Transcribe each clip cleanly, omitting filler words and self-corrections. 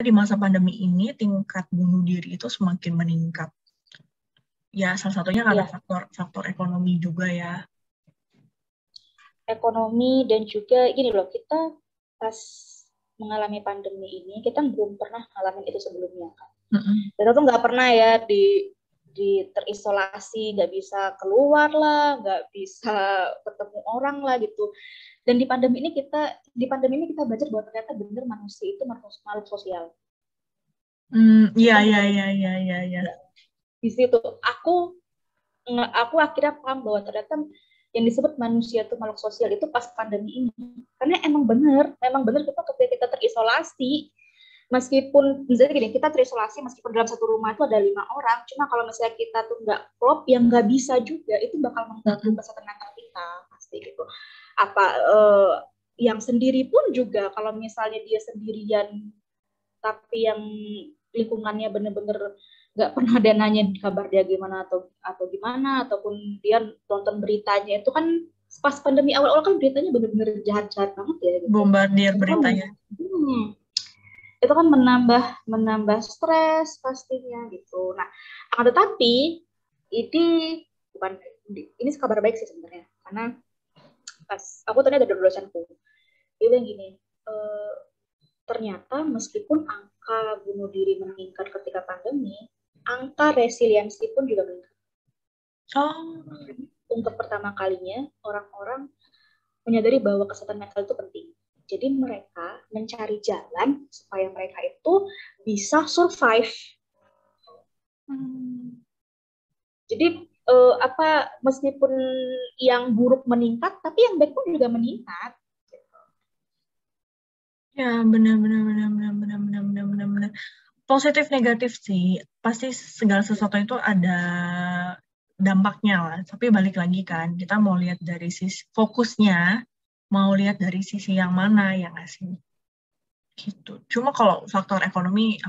di masa pandemi ini tingkat bunuh diri itu semakin meningkat. Ya, salah satunya karena faktor ekonomi juga ya. Ekonomi dan juga gini loh, kita pas mengalami pandemi ini, kita belum pernah ngalamin itu sebelumnya kan. Kita tuh nggak pernah ya di terisolasi, nggak bisa keluar lah, nggak bisa ketemu orang lah gitu. Dan di pandemi ini kita belajar bahwa ternyata benar manusia itu makhluk sosial. Iya. Di situ aku akhirnya paham bahwa ternyata yang disebut manusia itu makhluk sosial itu pas pandemi ini. Karena memang benar kita ketika kita terisolasi, meskipun misalnya gini, kita terisolasi meskipun dalam satu rumah itu ada 5 orang, cuma kalau misalnya kita tuh nggak klop, yang nggak bisa juga, itu bakal mengganggu kesehatan mental kita pasti gitu. Yang sendiri pun juga, kalau misalnya dia sendirian tapi yang lingkungannya bener-bener nggak pernah ada nanya kabar dia gimana atau gimana, ataupun dia nonton beritanya itu kan pas pandemi awal-awal kan beritanya bener-bener jahat-jahat banget ya gitu. Bombardir beritanya. Itu kan menambah stres pastinya gitu. Nah, akan tetapi ini kabar baik sih sebenarnya, karena pas aku tanya dari dosenku, dia bilang gini, ternyata meskipun angka bunuh diri meningkat ketika pandemi, angka resiliensi pun juga meningkat. Untuk pertama kalinya orang-orang menyadari bahwa kesehatan mental itu penting. Jadi mereka mencari jalan supaya mereka itu bisa survive. Jadi meskipun yang buruk meningkat, tapi yang baik pun juga meningkat. Ya, benar. Positif negatif sih. Pasti segala sesuatu itu ada dampaknya lah. Tapi balik lagi kan, kita mau lihat dari sisi fokusnya, mau lihat dari sisi yang mana yang ngasih. Gitu. Cuma kalau faktor ekonomi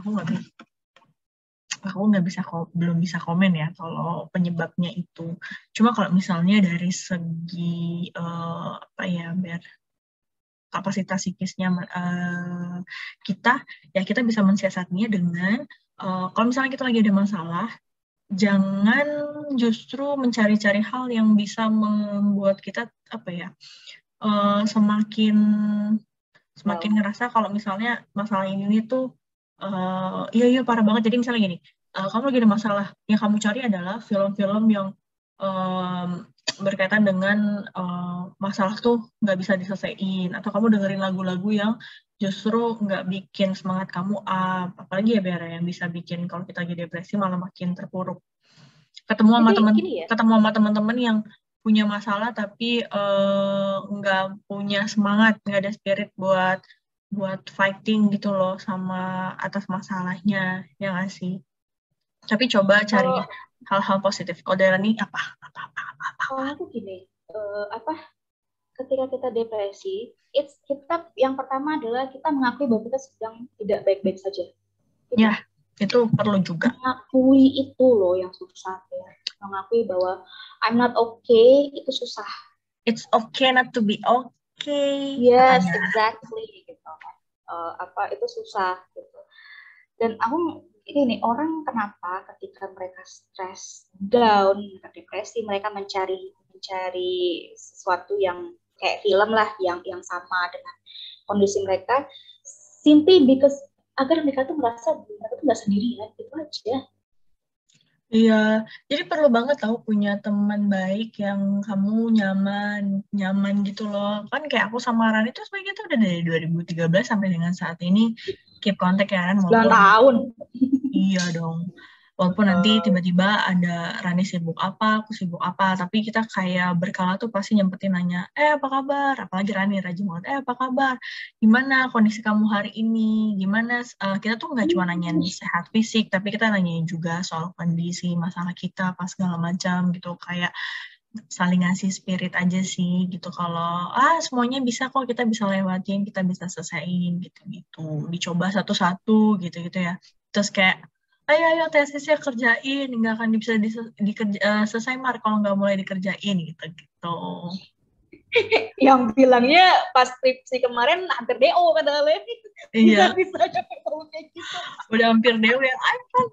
belum bisa komen ya kalau penyebabnya itu. Cuma kalau misalnya dari segi biar kapasitas psikisnya kita bisa mensiasatinya dengan kalau misalnya kita lagi ada masalah, jangan justru mencari-cari hal yang bisa membuat kita semakin ngerasa kalau misalnya masalah ini tuh iya parah banget. Jadi misalnya gini, kamu lagi ada masalah, yang kamu cari adalah film-film yang berkaitan dengan masalah tuh nggak bisa diselesaikan, atau kamu dengerin lagu-lagu yang justru nggak bikin semangat kamu up, apalagi ya Bera yang bisa bikin kalau kita lagi depresi malah makin terpuruk. Ketemu sama teman-teman yang punya masalah tapi nggak punya semangat, nggak ada spirit buat fighting gitu loh sama atas masalahnya, ya nggak sih? Tapi coba cari hal-hal positif. Kalau dari ini apa? Aku gini, ketika kita depresi, kita yang pertama adalah kita mengakui bahwa kita sedang tidak baik-baik saja. Ya, itu perlu juga. Mengakui itu loh yang susah ya. Mengakui bahwa I'm not okay itu susah. It's okay not to be okay. Yes, katanya. Exactly gitu. Itu susah gitu. Dan aku ini orang kenapa ketika mereka stres, down, depresi, mereka mencari sesuatu yang kayak film lah yang sama dengan kondisi mereka, simply because agar mereka tuh merasa mereka tuh nggak sendirian, itu aja. Iya, jadi perlu banget tahu punya teman baik yang kamu nyaman gitu loh. Kan kayak aku sama Rani itu sebenarnya tuh udah dari 2013 sampai dengan saat ini keep kontak ya kan. 9 tahun. Iya dong. Walaupun nanti tiba-tiba ada Rani sibuk apa, aku sibuk apa, tapi kita kayak berkala tuh pasti nyempetin nanya, apa kabar? Apalagi Rani rajin banget, apa kabar? Gimana kondisi kamu hari ini? Gimana? Kita tuh nggak cuma nanyain sehat fisik, tapi kita nanyain juga soal kondisi, masalah kita, pas segala macam gitu. Kayak saling ngasih spirit aja sih gitu. Kalau semuanya bisa kok, kita bisa lewatin, kita bisa selesaiin gitu-gitu. Dicoba satu-satu gitu-gitu ya. Terus kayak ayo tesisnya kerjain, nggak akan bisa selesai kalau nggak mulai dikerjain gitu. Yang bilangnya pas skripsi kemarin hampir DO kata Le. Iya. Bisa sampai ngomong kayak gitu. Udah hampir dewe, ayo Ran,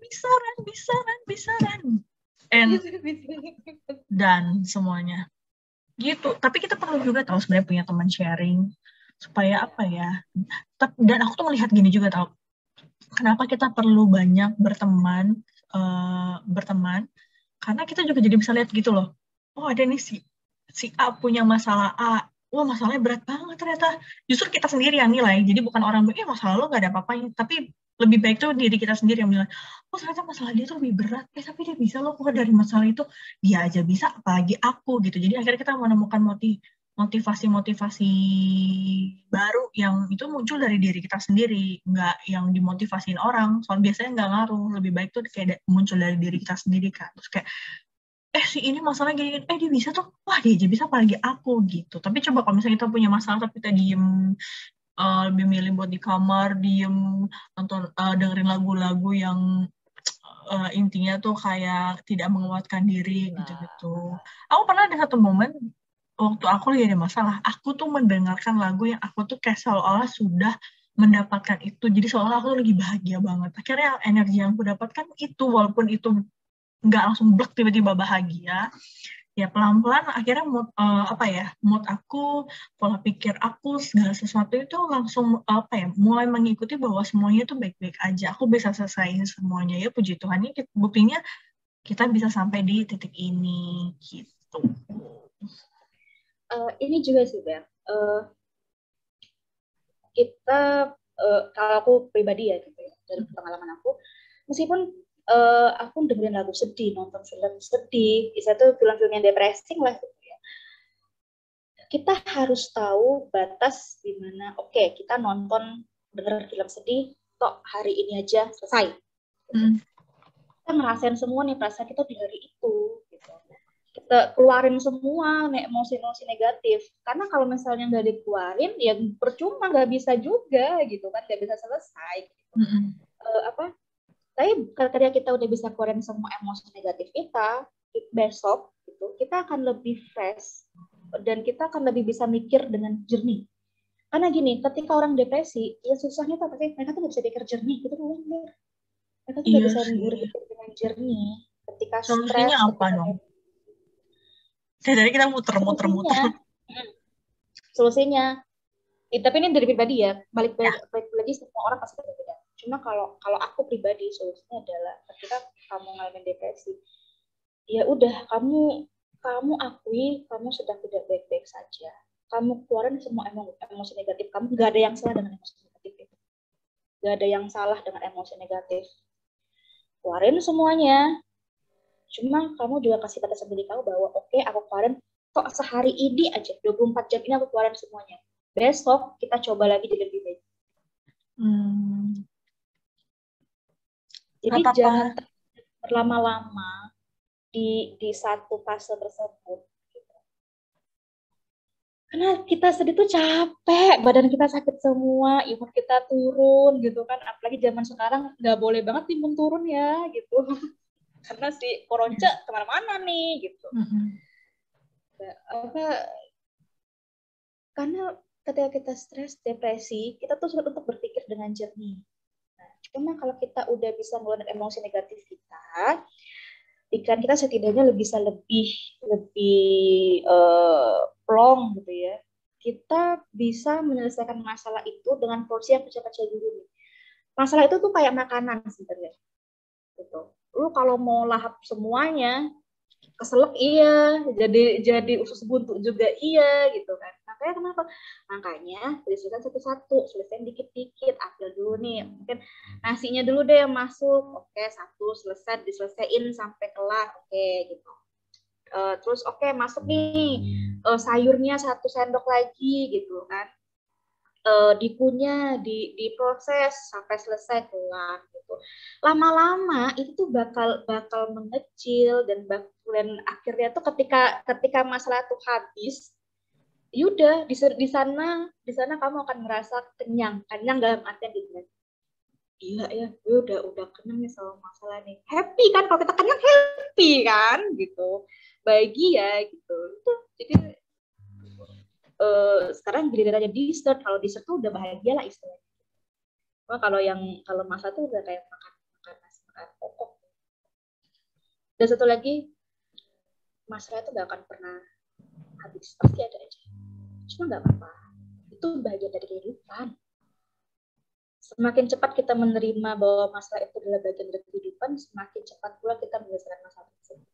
bisa Ran. Dan semuanya. Gitu. Tapi kita perlu juga tahu sebenarnya punya teman sharing. Supaya apa ya. Dan aku tuh melihat gini juga tahu. Kenapa kita perlu banyak berteman. Karena kita juga jadi bisa lihat gitu loh. Oh ada nih si A punya masalah A. Wah masalahnya berat banget ternyata. Justru kita sendiri yang nilai. Jadi bukan orang bilang, masalah lo gak ada apa-apanya. Tapi lebih baik tuh diri kita sendiri yang bilang, oh ternyata masalah dia tuh lebih berat. Tapi dia bisa loh keluar dari masalah itu. Dia aja bisa, apalagi aku gitu. Jadi akhirnya kita menemukan motivasi-motivasi baru yang itu muncul dari diri kita sendiri. Nggak yang dimotivasiin orang. Soal biasanya nggak ngaruh. Lebih baik tuh kayak muncul dari diri kita sendiri kan. Terus kayak, si ini masalah gini, dia bisa tuh, wah dia aja bisa apalagi aku gitu. Tapi coba kalau misalnya kita punya masalah tapi kita diem, lebih milih buat di kamar, diem, nonton, dengerin lagu-lagu yang intinya tuh kayak tidak menguatkan diri gitu-gitu. Aku pernah ada satu momen waktu aku lagi ada masalah, aku tuh mendengarkan lagu yang aku tuh kayak seolah-olah sudah mendapatkan itu. Jadi seolah aku lagi bahagia banget. Akhirnya energi yang aku dapatkan itu, walaupun itu nggak langsung blek tiba-tiba bahagia, ya pelan-pelan akhirnya mood aku, pola pikir aku, segala sesuatu itu langsung mulai mengikuti bahwa semuanya tuh baik-baik aja, aku bisa selesaiin semuanya, ya puji Tuhannya buktinya kita bisa sampai di titik ini gitu. Ini juga sih Bel, kita kalau aku pribadi ya gitu ya, dari pengalaman aku, meskipun aku dengerin lagu sedih, nonton film sedih, bisa tuh film-film yang depressing lah gitu ya. Kita harus tahu batas di mana, oke, kita nonton, denger film sedih, toh hari ini aja selesai. Kita ngerasain semua nih perasaan kita di hari itu. Gitu. Kita keluarin semua emosi-emosi negatif. Karena kalau misalnya nggak dikeluarin, ya percuma, nggak bisa juga gitu kan, nggak bisa selesai. Gitu. Tapi ketika kita udah bisa keluarin semua emosi negatif kita, besok gitu, kita akan lebih fresh dan kita akan lebih bisa mikir dengan jernih. Karena gini, ketika orang depresi, ya susahnya tuh apa sih? Mereka tuh nggak bisa pikir jernih, gitu tuh. Mereka tuh nggak bisa berpikir dengan jernih. Ketika solusinya stres, apa dong? Jadi kita muter-muter. Solusinya, tapi ini dari pribadi ya. Balik lagi semua orang pasti berbeda. Cuma kalau aku pribadi, solusinya adalah ketika kamu ngalamin depresi, ya udah kamu akui kamu sedang tidak baik-baik saja. Kamu keluarin semua emosi negatif kamu. Gak ada yang salah dengan emosi negatif itu. Gak ada yang salah dengan emosi negatif. Keluarin semuanya. Cuma kamu juga kasih batas sendiri kamu bahwa oke, aku keluarin kok sehari ini aja, 24 jam ini aku keluarin semuanya. Besok kita coba lagi jadi lebih baik. Jadi jangan berlama-lama di satu fase tersebut. Gitu. Karena kita sedih tuh capek, badan kita sakit semua, imun kita turun gitu kan. Apalagi zaman sekarang nggak boleh banget imun turun ya gitu. Karena si koronce kemana-mana nih gitu. Karena ketika kita stres, depresi, kita tuh sulit untuk berpikir dengan jernih. Nah, cuma kalau kita udah bisa ngeluarin emosi negatif kita, pikiran kita setidaknya bisa lebih plong gitu ya. Kita bisa menyelesaikan masalah itu dengan porsi yang kecil-kecil dulu. Masalah itu tuh kayak makanan sebenarnya. Gitu. Lu kalau mau lahap semuanya, keselak iya, jadi usus buntu juga iya gitu kan. Makanya kenapa? Makanya selesaikan satu-satu, selesaiin dikit-dikit, ambil dulu nih. Mungkin nasinya dulu deh yang masuk. Oke, satu selesai, diselesain sampai kelar. Oke, gitu. Terus masuk nih sayurnya 1 sendok lagi gitu kan. Dikunyah, diproses sampai selesai kelar gitu. Lama-lama itu tuh bakal mengecil dan akhirnya tuh ketika masalah itu habis, yaudah di sana kamu akan merasa kenyang dalam artian gitu. Gila ya, gue udah kenyang nih sama masalah nih. Happy kan, kalau kita kenyang happy kan gitu. Bahagia gitu. Itu jadi sekarang gilirannya dessert, kalau dessert tuh udah bahagia lah istilahnya. Kalau masa tuh udah kayak makan nasi, makan pokok. Dan satu lagi, masalah itu gak akan pernah habis, pasti ada aja. Cuma gak apa-apa, itu bagian dari kehidupan. Semakin cepat kita menerima bahwa masalah itu adalah bagian dari kehidupan, semakin cepat pula kita menyelesaikan masalah tersebut.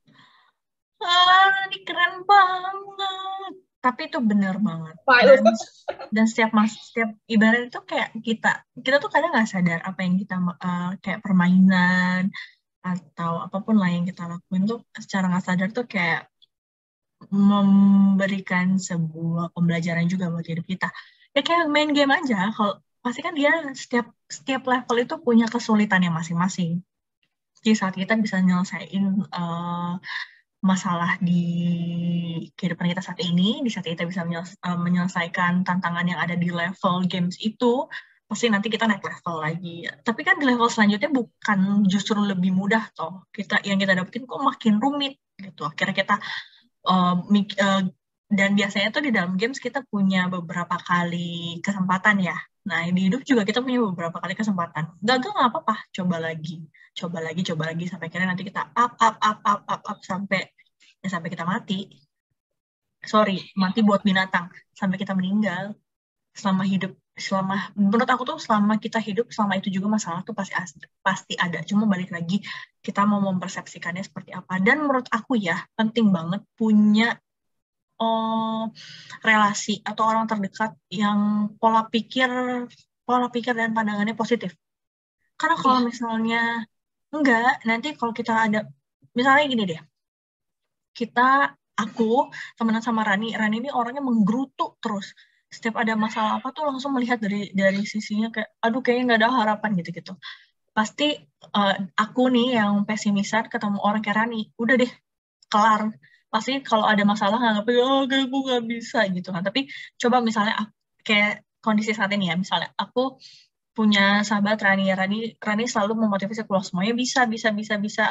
Ini keren banget. Tapi itu benar banget. Dan setiap ibarat itu kayak kita tuh kadang nggak sadar apa yang kita kayak permainan atau apapun lah yang kita lakuin tuh secara nggak sadar tuh kayak memberikan sebuah pembelajaran juga buat hidup kita. Ya kayak main game aja, kalau pasti kan dia setiap level itu punya kesulitannya masing-masing. Jadi saat kita bisa nyelesain masalah di kehidupan kita saat ini, di saat kita bisa menyelesaikan tantangan yang ada di level games itu, pasti nanti kita naik level lagi. Tapi kan di level selanjutnya bukan justru lebih mudah toh. Yang kita dapetin kok makin rumit gitu. Akhirnya kita dan biasanya tuh di dalam games kita punya beberapa kali kesempatan ya. Nah, di hidup juga kita punya beberapa kali kesempatan. Gagal nggak apa-apa, coba lagi sampai akhirnya nanti kita up sampai kita mati. Mati buat binatang sampai kita meninggal. Menurut aku tuh selama kita hidup, selama itu juga masalah tuh pasti ada. Cuma balik lagi kita mau mempersepsikannya seperti apa. Dan menurut aku ya penting banget punya relasi atau orang terdekat yang pola pikir dan pandangannya positif. Karena kalau misalnya enggak, nanti kalau kita ada, misalnya gini deh, aku temenan sama Rani ini orangnya menggerutu terus. Setiap ada masalah apa tuh langsung melihat dari sisinya kayak, aduh kayaknya nggak ada harapan gitu-gitu. Pasti aku nih yang pesimisan ketemu orang kayak Rani, udah deh, kelar. Pasti kalau ada masalah nganggapnya, kayak gue nggak bisa gitu kan. Tapi coba misalnya kayak kondisi saat ini ya, misalnya aku punya sahabat Rani selalu memotivasi keluar semuanya bisa.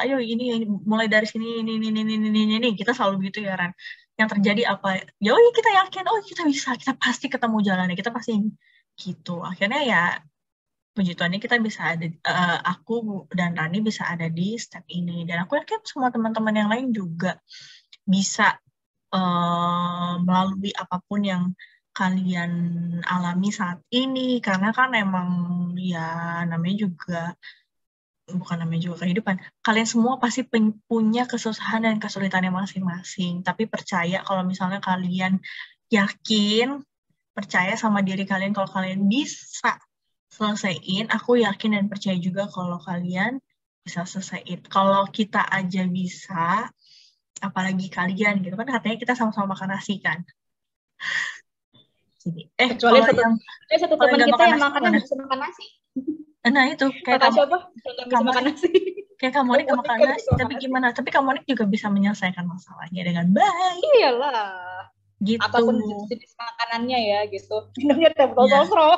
Ayo ini mulai dari sini ini kita selalu gitu ya Ran. Yang terjadi apa? Ya kita yakin kita bisa, kita pasti ketemu jalannya, kita pasti gitu. Akhirnya ya puji Tuhannya kita bisa ada, aku dan Rani bisa ada di step ini, dan aku yakin semua teman-teman yang lain juga bisa melalui apapun yang kalian alami saat ini, karena kan emang ya namanya juga kehidupan. Kalian semua pasti punya kesusahan dan kesulitannya masing-masing, tapi percaya kalau misalnya kalian yakin, percaya sama diri kalian kalau kalian bisa selesaiin, aku yakin dan percaya juga kalau kalian bisa selesaiin. Kalau kita aja bisa, apalagi kalian gitu kan, katanya kita sama-sama makan nasi kan. Kecuali satu teman kita yang makannya bisa makan nasi. Nah itu kayak kamu makan nasi. Kayak kamu Monik makan nasi, tapi gimana? Tapi kamu Monik juga bisa menyelesaikan masalahnya dengan baik. Iyalah. Gitu. Apapun jenis makanannya ya gitu. Minumnya teh botol sro.